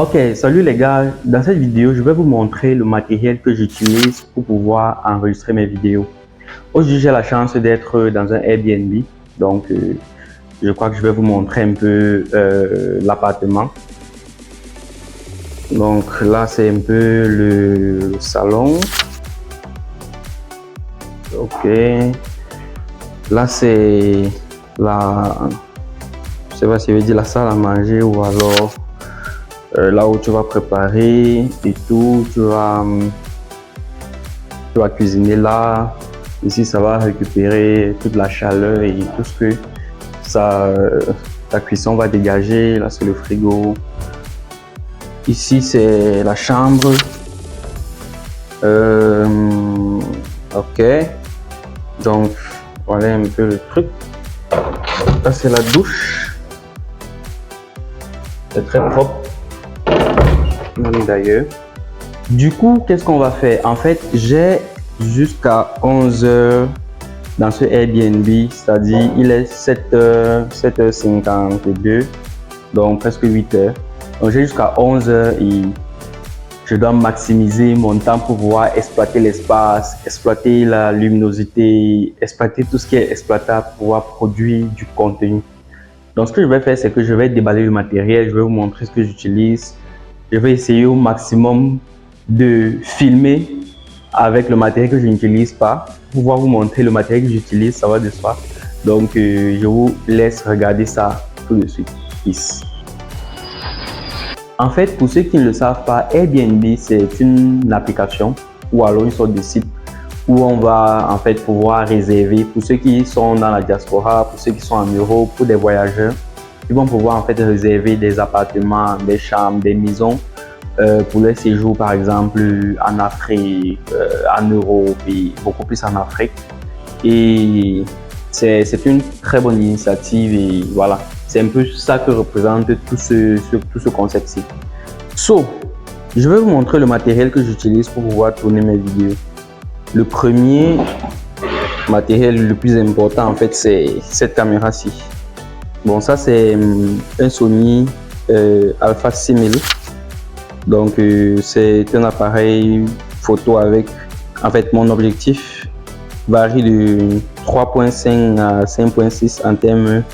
Ok, salut les gars, dans cette vidéo, je vais vous montrer le matériel que j'utilise pour pouvoir enregistrer mes vidéos. Aujourd'hui, j'ai la chance d'être dans un Airbnb, donc je crois que je vais vous montrer un peu l'appartement. Donc là, c'est un peu le salon. Ok, là c'est la, je sais pas si je veux dire la salle à manger ou alors là où tu vas préparer et tout, tu vas cuisiner là. Ici, ça va récupérer toute la chaleur et tout ce que ta cuisson va dégager. Là, c'est le frigo. Ici, c'est la chambre. Ok. Donc, voilà un peu le truc. Là, c'est la douche. C'est très propre. D'ailleurs. Du coup, qu'est-ce qu'on va faire? En fait, j'ai jusqu'à 11 h dans ce Airbnb, c'est-à-dire il est 7h52, donc presque 8 h. Donc j'ai jusqu'à 11 h et je dois maximiser mon temps pour pouvoir exploiter l'espace, exploiter la luminosité, exploiter tout ce qui est exploitable pour pouvoir produire du contenu. Donc ce que je vais faire, c'est que je vais déballer le matériel, je vais vous montrer ce que j'utilise. Je vais essayer au maximum de filmer avec le matériel que je n'utilise pas, pour pouvoir vous montrer le matériel que j'utilise, ça va de soi. Donc je vous laisse regarder ça tout de suite. Peace. En fait, pour ceux qui ne le savent pas, Airbnb c'est une application ou alors une sorte de site où on va en fait pouvoir réserver pour ceux qui sont dans la diaspora, pour ceux qui sont en Europe, pour des voyageurs. Ils vont pouvoir en fait réserver des appartements, des chambres, des maisons pour leur séjour par exemple en Afrique, en Europe et beaucoup plus en Afrique. Et c'est une très bonne initiative et voilà, c'est un peu ça que représente tout ce concept-ci. So, je vais vous montrer le matériel que j'utilise pour pouvoir tourner mes vidéos. Le premier matériel le plus important en fait, c'est cette caméra-ci. Bon, ça c'est un Sony Alpha 6000. Donc c'est un appareil photo avec, en fait mon objectif varie de 3.5 à 5.6 en termes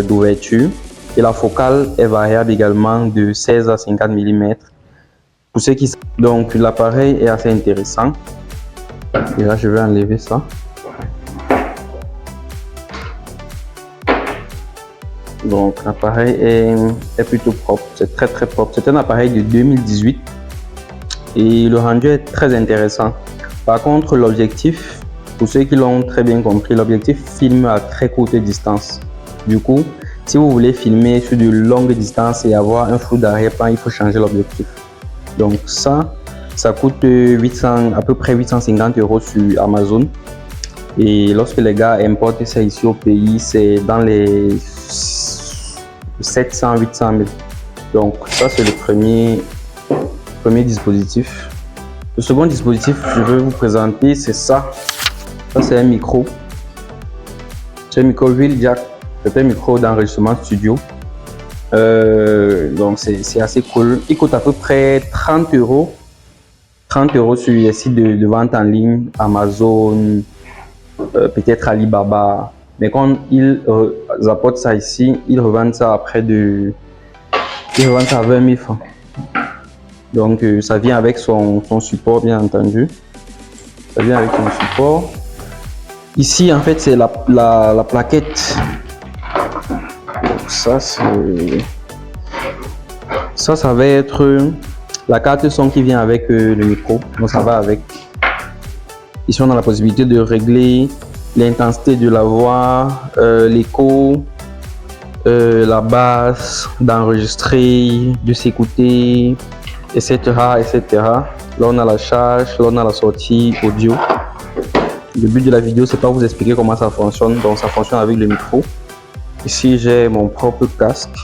d'ouverture et la focale est variable également de 16 à 50 mm. Pour ceux qui... Donc l'appareil est assez intéressant et là je vais enlever ça. Donc l'appareil est plutôt propre, c'est très propre. C'est un appareil de 2018 et le rendu est très intéressant. Par contre, l'objectif, pour ceux qui l'ont très bien compris, l'objectif filme à très courte distance. Du coup, si vous voulez filmer sur de longues distances et avoir un flou d'arrière-plan, il faut changer l'objectif. Donc ça coûte à peu près 850 € sur Amazon. Et lorsque les gars importent ça ici au pays, c'est dans les 700 800 000. Donc ça c'est le premier dispositif. Le second dispositif que je vais vous présenter, c'est ça. Ça c'est un micro. C'est un micro wheel jack. C'est un micro d'enregistrement studio. Donc c'est assez cool. Il coûte à peu près 30 €. 30 € sur les sites de vente en ligne, Amazon, peut-être Alibaba. Mais quand ils apportent ça ici, ils revendent ça à ils revendent ça à 20 000 francs. Donc ça vient avec son support, bien entendu. Ça vient avec son support. Ici en fait c'est la plaquette. Ça va être la carte son qui vient avec le micro. Donc ça va avec. Ici on a la possibilité de régler l'intensité de la voix, l'écho, la basse, d'enregistrer, de s'écouter, etc., etc. Là on a la charge, là on a la sortie audio. Le but de la vidéo c'est pas vous expliquer comment ça fonctionne, donc ça fonctionne avec le micro. Ici j'ai mon propre casque,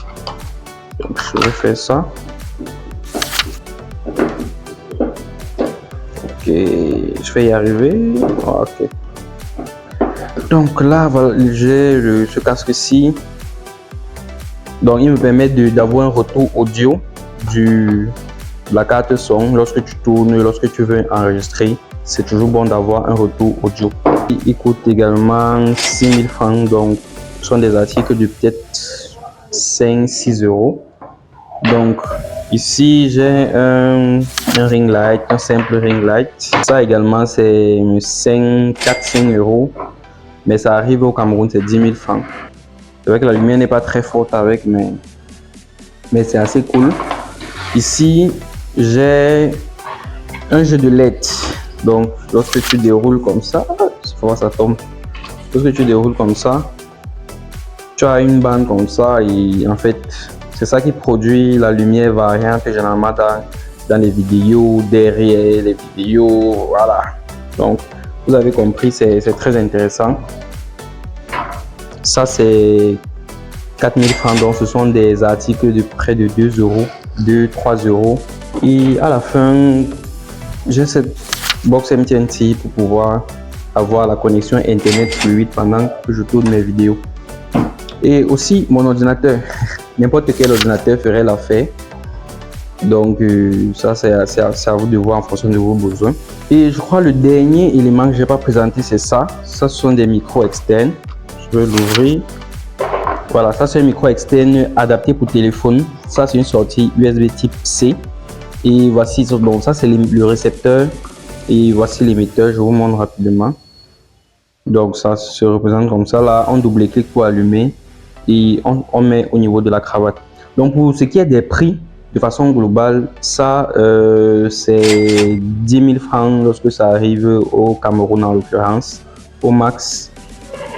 donc je vais faire ça. Ok, je vais y arriver. Ok. Donc là, voilà, j'ai ce casque-ci. Donc il me permet d'avoir un retour audio de la carte son, lorsque tu tournes, lorsque tu veux enregistrer, c'est toujours bon d'avoir un retour audio. Il coûte également 6000 francs, donc ce sont des articles de peut-être 5-6 euros. Donc ici j'ai un ring light, un simple ring light. Ça également c'est 4-5 euros, mais ça arrive au Cameroun, c'est 10 000 francs. C'est vrai que la lumière n'est pas très forte avec, mais c'est assez cool. Ici j'ai un jeu de LED. Donc lorsque tu déroules comme ça, ça tombe. Lorsque tu déroules comme ça, tu as une bande comme ça et en fait c'est ça qui produit la lumière variante généralement dans les vidéos, derrière les vidéos, voilà. Donc vous avez compris, c'est très intéressant. Ça c'est 4000 francs, donc ce sont des articles de près de 2 euros, 2-3 euros. Et à la fin, j'ai cette box MTNT pour pouvoir avoir la connexion internet fluide pendant que je tourne mes vidéos. Et aussi mon ordinateur, n'importe quel ordinateur ferait l'affaire. Donc ça c'est à vous de voir en fonction de vos besoins. Et je crois le dernier élément que je n'ai pas présenté, c'est ça. Ça ce sont des micros externes. Je vais l'ouvrir. Voilà, ça c'est un micro externe adapté pour téléphone. Ça c'est une sortie USB type C. Et voici, donc ça c'est le récepteur. Et voici l'émetteur, je vous montre rapidement. Donc ça se représente comme ça. Là, on double-clique pour allumer et on met au niveau de la cravate. Donc pour ce qui est des prix, de façon globale, ça c'est 10 000 francs lorsque ça arrive au Cameroun en l'occurrence, au max.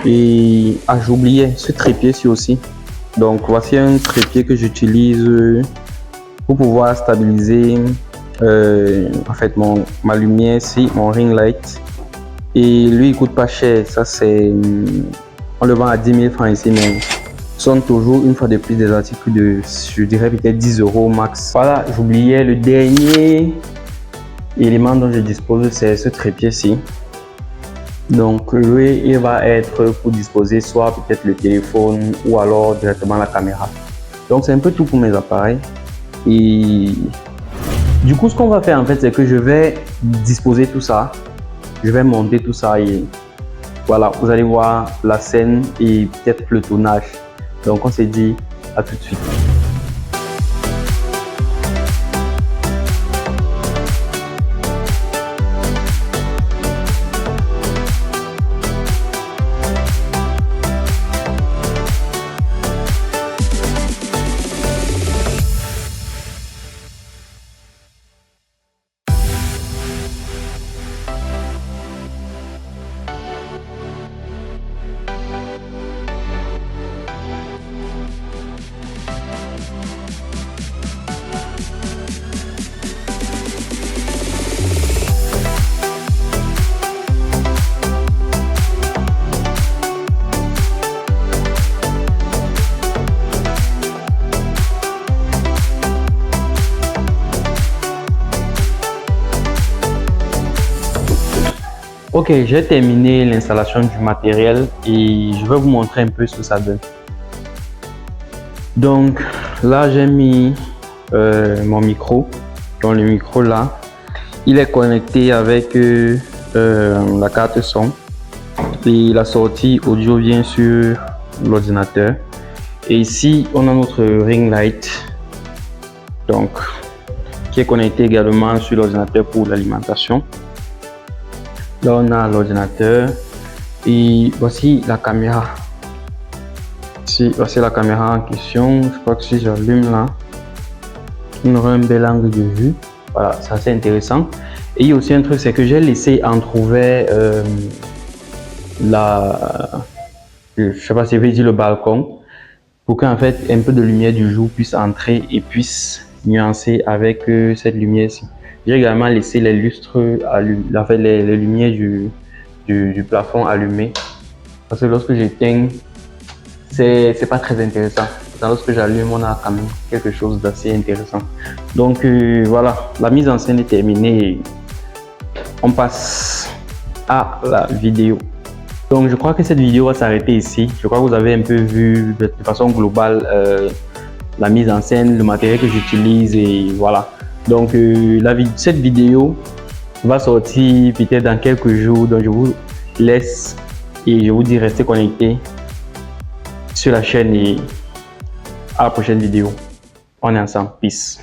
Et j'oubliais ce trépied-ci aussi. Donc voici un trépied que j'utilise pour pouvoir stabiliser en fait ma lumière ici, mon ring light. Et lui il coûte pas cher, ça c'est on le vend à 10 000 francs ici, mais sont toujours une fois de plus des articles de, je dirais peut-être 10 euros max. Voilà, j'oubliais le dernier élément dont je dispose, c'est ce trépied-ci. Donc lui il va être pour disposer soit peut-être le téléphone ou alors directement la caméra. Donc c'est un peu tout pour mes appareils. Et du coup ce qu'on va faire en fait, c'est que je vais disposer tout ça, je vais monter tout ça et voilà, vous allez voir la scène et peut-être le tournage. Donc on s'est dit à tout de suite. Ok, j'ai terminé l'installation du matériel et je vais vous montrer un peu ce que ça donne. Donc là j'ai mis mon micro. Donc le micro là, il est connecté avec la carte son et la sortie audio vient sur l'ordinateur. Et ici on a notre ring light, donc qui est connecté également sur l'ordinateur pour l'alimentation. Là on a l'ordinateur et voici la caméra. Ici, voici la caméra en question. Je crois que si j'allume là, on aura un bel angle de vue. Voilà, c'est assez intéressant. Et il y a aussi un truc, c'est que j'ai laissé entrouvert je sais pas si je vais dire le balcon, pour qu'en fait un peu de lumière du jour puisse entrer et puisse nuancer avec cette lumière-ci. J'ai également laissé les lustres les lumières du plafond allumées, parce que lorsque j'éteins, c'est pas très intéressant. Lorsque j'allume, on a quand même quelque chose d'assez intéressant. Donc voilà, la mise en scène est terminée. On passe à la vidéo. Donc je crois que cette vidéo va s'arrêter ici. Je crois que vous avez un peu vu de façon globale la mise en scène, le matériel que j'utilise et voilà. Donc cette vidéo va sortir peut-être dans quelques jours, donc je vous laisse et je vous dis restez connectés sur la chaîne et à la prochaine vidéo. On est ensemble. Peace.